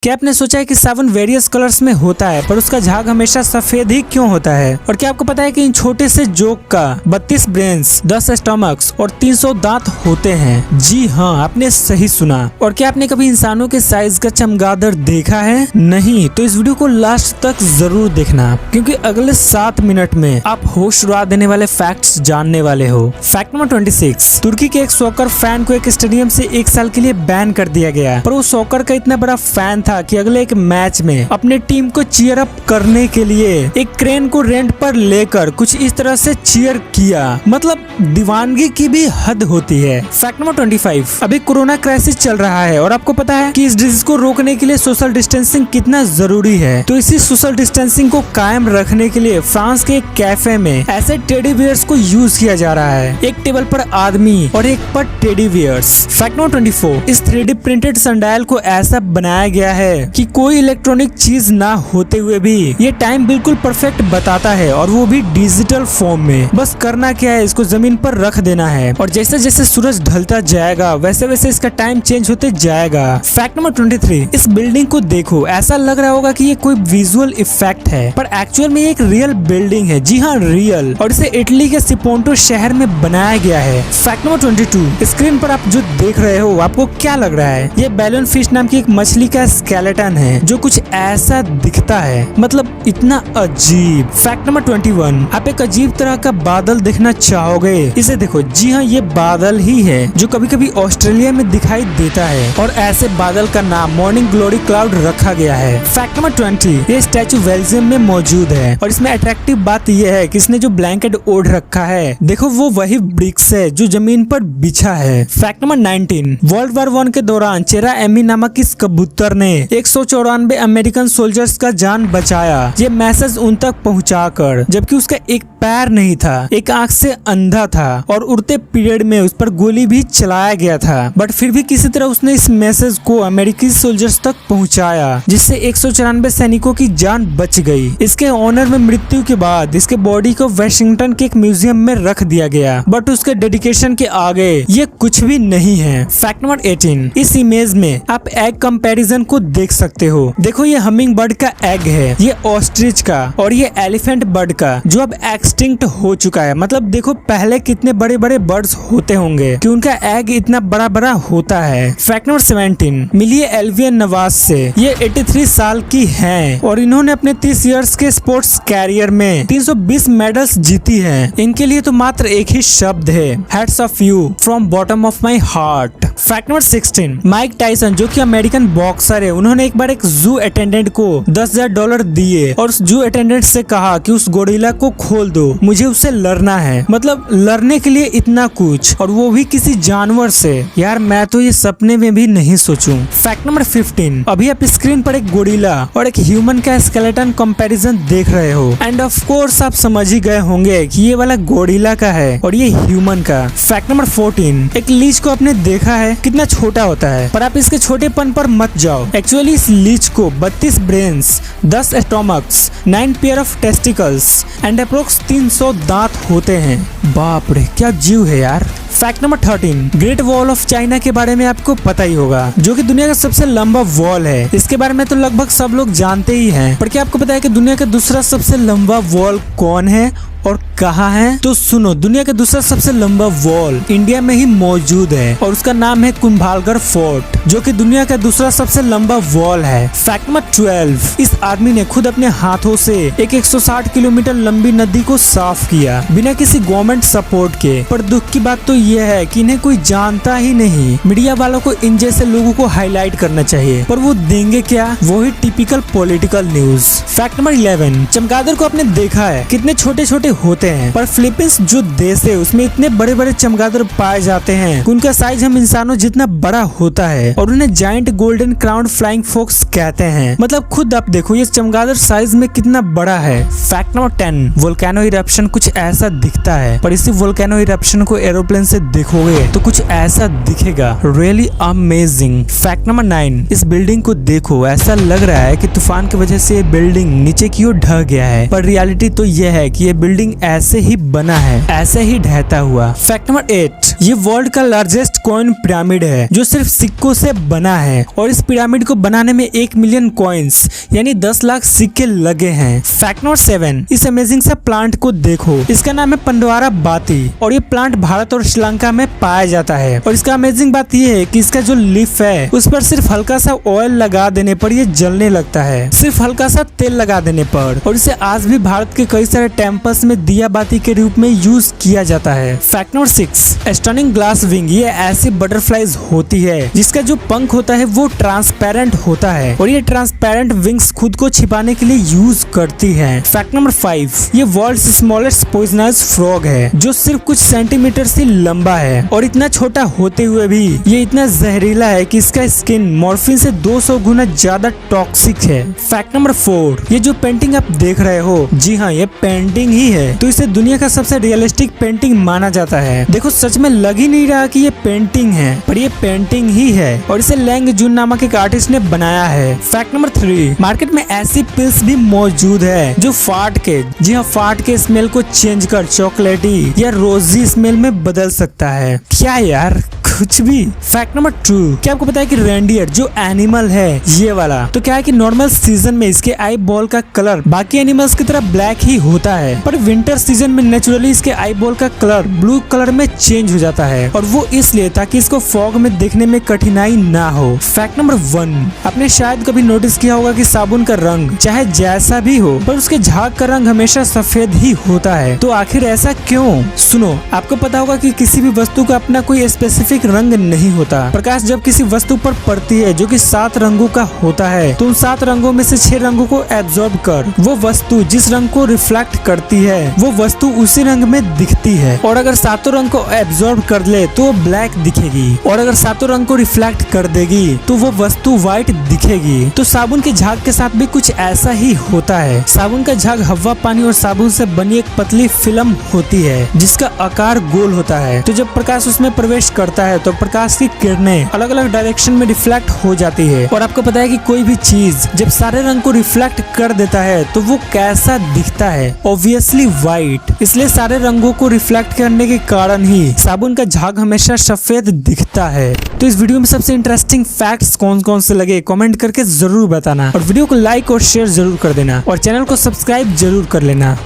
क्या आपने सोचा है कि सावन वेरियस कलर्स में होता है पर उसका झाग हमेशा सफेद ही क्यों होता है? और क्या आपको पता है कि इन छोटे से जोक का 32 ब्रेन्स, 10 स्टमक्स और 300 दांत होते हैं? जी हाँ, आपने सही सुना। और क्या आपने कभी इंसानों के साइज का चमगादड़ देखा है? नहीं तो इस वीडियो को लास्ट तक जरूर देखना, क्योंकि अगले 7 मिनट में आप होश उड़ा देने वाले फैक्ट्स जानने वाले हो। फैक्ट नंबर 26, तुर्की के एक सॉकर फैन को एक स्टेडियम से 1 साल के लिए बैन कर दिया गया, पर वो सॉकर का इतना बड़ा फैन था कि अगले एक मैच में अपने टीम को चीयर अप करने के लिए एक क्रेन को रेंट पर लेकर कुछ इस तरह से चीयर किया। मतलब दीवानगी की भी हद होती है। फैक्ट नंबर 25, अभी कोरोना क्राइसिस चल रहा है और आपको पता है कि इस डिजीज को रोकने के लिए सोशल डिस्टेंसिंग कितना जरूरी है। तो इसी सोशल डिस्टेंसिंग को कायम रखने के लिए फ्रांस के एक कैफे में ऐसे टेडी बियर्स को यूज किया जा रहा है, एक टेबल पर आदमी और एक पर टेडी बियर्स। फैक्ट नंबर 24, इस 3D प्रिंटेड सैंडल को ऐसा बनाया गया है कि कोई इलेक्ट्रॉनिक चीज ना होते हुए भी ये टाइम बिल्कुल परफेक्ट बताता है, और वो भी डिजिटल फॉर्म में। बस करना क्या है, इसको जमीन पर रख देना है और जैसे जैसे सूरज ढलता जाएगा वैसे वैसे इसका टाइम चेंज होते जाएगा। फैक्ट नंबर 23, इस बिल्डिंग को देखो, ऐसा लग रहा होगा कि ये कोई विजुअल इफेक्ट है, पर एक्चुअल में ये एक रियल बिल्डिंग है। जी हाँ, रियल, और इसे इटली के सिपोंटो शहर में बनाया गया है। फैक्ट नंबर 22, स्क्रीन पर आप जो देख रहे हो आपको क्या लग रहा है? ये बैलन फिश नाम की एक मछली का स्केलेटन है जो कुछ ऐसा दिखता है, मतलब इतना अजीब। फैक्ट नंबर 21, आप एक अजीब तरह का बादल देखना चाहोगे? इसे देखो, जी हाँ, ये बादल ही है जो कभी कभी ऑस्ट्रेलिया में दिखाई देता है, और ऐसे बादल का नाम मॉर्निंग ग्लोरी क्लाउड रखा गया है। फैक्ट नंबर 20, ये स्टैचू बेल्जियम में मौजूद है, और इसमें अट्रैक्टिव बात यह है कि इसने जो ब्लैंकेट ओढ़ रखा है, देखो वो वही ब्रिक्स है जो जमीन पर बिछा है। फैक्ट नंबर 19, वर्ल्ड वॉर 1 के दौरान चेरा एमी नामक इस कबूतर ने 194 अमेरिकन सोल्जर्स का जान बचाया, ये मैसेज उन तक पहुंचाकर, जबकि उसका एक पैर नहीं था, एक आंख से अंधा था, और उड़ते पीरियड में उस पर गोली भी चलाया गया था, बट फिर भी किसी तरह उसने इस मैसेज को अमेरिकी सोल्जर्स तक पहुंचाया, जिससे 194 सैनिकों की जान बच गई। इसके ऑनर में मृत्यु के बाद इसके बॉडी को वाशिंगटन के एक म्यूजियम में रख दिया गया, बट उसके डेडिकेशन के आगे ये कुछ भी नहीं है। फैक्ट नंबर 18, इस इमेज में आप एग कंपैरिजन को देख सकते हो। देखो, ये हमिंग बर्ड का एग है, ये ऑस्ट्रिच का, और ये एलिफेंट बर्ड का जो अब एक्सटिंक्ट हो चुका है। मतलब देखो पहले कितने बड़े बड़े बर्ड्स होते होंगे कि उनका एग इतना बड़ा बड़ा होता है। फैक्ट नंबर 17, मिलिए एल्वियन नवाज से, ये 83 साल की हैं और इन्होंने अपने 30 इयर्स के स्पोर्ट्स कैरियर में 320 मेडल्स जीती हैं। इनके लिए तो मात्र एक ही शब्द है, hats off you from bottom of my heart. Fact number 16, Mike Tyson जो कि अमेरिकन बॉक्सर है, उन्होंने एक बार एक जू अटेंडेंट को $10,000 दिए और उस जू अटेंडेंट से कहा कि उस गोरिल्ला को खोल दो, मुझे उससे लड़ना है। मतलब लड़ने के लिए इतना कुछ, और वो भी किसी जानवर से। यार मैं तो ये सपने में भी नहीं सोचूं। फैक्ट नंबर 15, अभी आप स्क्रीन पर एक गोरिल्ला और एक ह्यूमन का स्केलेटन कंपैरिजन देख रहे हो, एंड ऑफ कोर्स आप समझ ही गए होंगे कि ये वाला गोरिल्ला का है और ये ह्यूमन का। फैक्ट नंबर 14, एक लीच को आपने देखा है कितना छोटा होता है, पर आप इसके छोटेपन पर मत जाओ। एक्चुअली इस लीच को 32 brains, 10 stomachs, 9 pair of testicles and approx 300 दांत होते हैं। बाप रे, क्या जीव है यार। Fact number 13, great wall of China के बारे में आपको पता ही होगा, जो कि दुनिया का सबसे लंबा वॉल है। इसके बारे में तो लगभग सब लोग जानते ही हैं, पर क्या आपको पता है कि दुनिया का दूसरा सबसे लंबा वॉल कौन है और कहाँ है? तो सुनो, दुनिया का दूसरा सबसे लंबा वॉल इंडिया में ही मौजूद है, और उसका नाम है कुंभलगढ़ फोर्ट, जो कि दुनिया का दूसरा सबसे लंबा वॉल है। फैक्ट नंबर 12, इस आदमी ने खुद अपने हाथों से एक 160 किलोमीटर लंबी नदी को साफ किया बिना किसी गवर्नमेंट सपोर्ट के। पर दुख की बात तो ये है कि इन्हें कोई जानता ही नहीं। मीडिया वालों को इन जैसे लोगों को हाईलाइट करना चाहिए, पर वो देंगे क्या? वही typical political news. Fact number 11, चमगादड़ को आपने देखा है कितने छोटे छोटे होते हैं, पर फिलीपींस जो देश है उसमें इतने बड़े बड़े चमगादड़ पाए जाते हैं कि उनका साइज हम इंसानों जितना बड़ा होता है, और उन्हें giant golden crown flying fox कहते हैं। मतलब खुद आप देखो ये चमगादड़ साइज में कितना बड़ा है। फैक्ट नंबर 10, वोल्केनो इरप्शन कुछ ऐसा दिखता है, पर इसी वोल्केनो इरप्शन को एरोप्लेन से देखोगे तो कुछ ऐसा दिखेगा, रियली अमेजिंग। फैक्ट नंबर 9, इस बिल्डिंग को देखो, ऐसा लग रहा है कि तूफान की वजह से ये बिल्डिंग नीचे की ओर ढह गया है, पर रियलिटी तो यह है कि ये बिल्डिंग ऐसे ही बना है, ऐसे ही ढहता हुआ। फैक्ट नंबर 8, ये वर्ल्ड का लार्जेस्ट कॉइन पिरामिड है जो सिर्फ सिक्कों से बना है, और इस पिरामिड को बनाने में 1 मिलियन कॉइन्स यानी 10 लाख सिक्के लगे हैं। फैक्ट नंबर 7, इस अमेजिंग सा प्लांट को देखो, इसका नाम है पंडवारा बाती, और ये प्लांट भारत और श्रीलंका में पाया जाता है। और इसका अमेजिंग बात यह है कि इसका जो लीफ है उस पर सिर्फ हल्का सा ऑयल लगा देने पर ये जलने लगता है, सिर्फ हल्का सा तेल लगा देने पर, और इसे आज भी भारत के कई सारे टेम्पल्स में दिया बाती के रूप में यूज किया जाता है। Fact number 6, stunning glass wing, ये ऐसी बटरफ्लाईज होती है जिसका जो पंख होता है वो ट्रांसपेरेंट होता है, और ये ट्रांसपेरेंट विंग्स खुद को छिपाने के लिए यूज करती है। फैक्ट नंबर 5, ये वर्ल्ड स्मॉलेस्ट पॉइजनस फ्रॉग है जो सिर्फ कुछ सेंटीमीटर से लंबा है, और इतना छोटा होते हुए भी ये इतना जहरीला है कि इसका स्किन मॉर्फिन से 200 गुना ज्यादा टॉक्सिक है। फैक्ट नंबर 4, ये जो पेंटिंग आप देख रहे हो, जी हाँ ये पेंटिंग ही है, तो इसे दुनिया का सबसे रियलिस्टिक पेंटिंग माना जाता है। देखो सच में लग ही नहीं रहा कि ये पेंटिंग है, पर ये पेंटिंग ही है, और इसे लैंग जून नामक एक आर्टिस्ट ने बनाया है। फैक्ट नंबर 3, मार्केट में ऐसी पिल्स भी मौजूद है जो फाट के, जी हाँ फाट के स्मेल को चेंज कर चॉकलेटी या रोजी स्मेल में बदल सकता है। क्या यार कुछ भी। फैक्ट नंबर 2, क्या आपको पता है कि रेंडियर जो एनिमल है ये वाला, तो क्या है कि नॉर्मल सीजन में इसके आई बॉल का कलर बाकी एनिमल्स की तरह ब्लैक ही होता है, पर विंटर सीजन में नेचुरली इसके आई बॉल का कलर ब्लू कलर में चेंज हो जाता है, और वो इसलिए ताकि इसको फॉग में देखने में कठिनाई ना हो। फैक्ट नंबर 1, आपने शायद कभी नोटिस किया होगा कि साबुन का रंग चाहे जैसा भी हो पर उसके झाग का रंग हमेशा सफेद ही होता है, तो आखिर ऐसा क्यों? सुनो, आपको पता होगा कि किसी भी वस्तु का अपना कोई स्पेसिफिक रंग नहीं होता। प्रकाश जब किसी वस्तु पर पड़ती है जो कि 7 रंगों का होता है, तो उन 7 रंगों में से 6 रंगों को एब्जॉर्ब कर वो वस्तु जिस रंग को रिफ्लेक्ट करती है वो वस्तु उसी रंग में दिखती है, और अगर 7 रंग को एब्जॉर्ब कर ले तो वो ब्लैक दिखेगी, और अगर 7 रंग को रिफ्लेक्ट कर देगी तो वो वस्तु व्हाइट दिखेगी। तो साबुन के झाग के साथ भी कुछ ऐसा ही होता है। साबुन का झाग हवा, पानी और साबुन से बनी एक पतली फिल्म होती है जिसका आकार गोल होता है, तो जब प्रकाश उसमें प्रवेश करता है तो प्रकाश की किरणें अलग अलग डायरेक्शन में रिफ्लेक्ट हो जाती है। और आपको पता है कि कोई भी चीज जब सारे रंग को रिफ्लेक्ट कर देता है तो वो कैसा दिखता है? Obviously white. इसलिए सारे रंगों को रिफ्लेक्ट करने के कारण ही साबुन का झाग हमेशा सफेद दिखता है। तो इस वीडियो में सबसे इंटरेस्टिंग फैक्ट्स कौन कौन से लगे कमेंट करके जरूर बताना, और वीडियो को लाइक और शेयर जरूर कर देना, और चैनल को सब्सक्राइब जरूर कर लेना।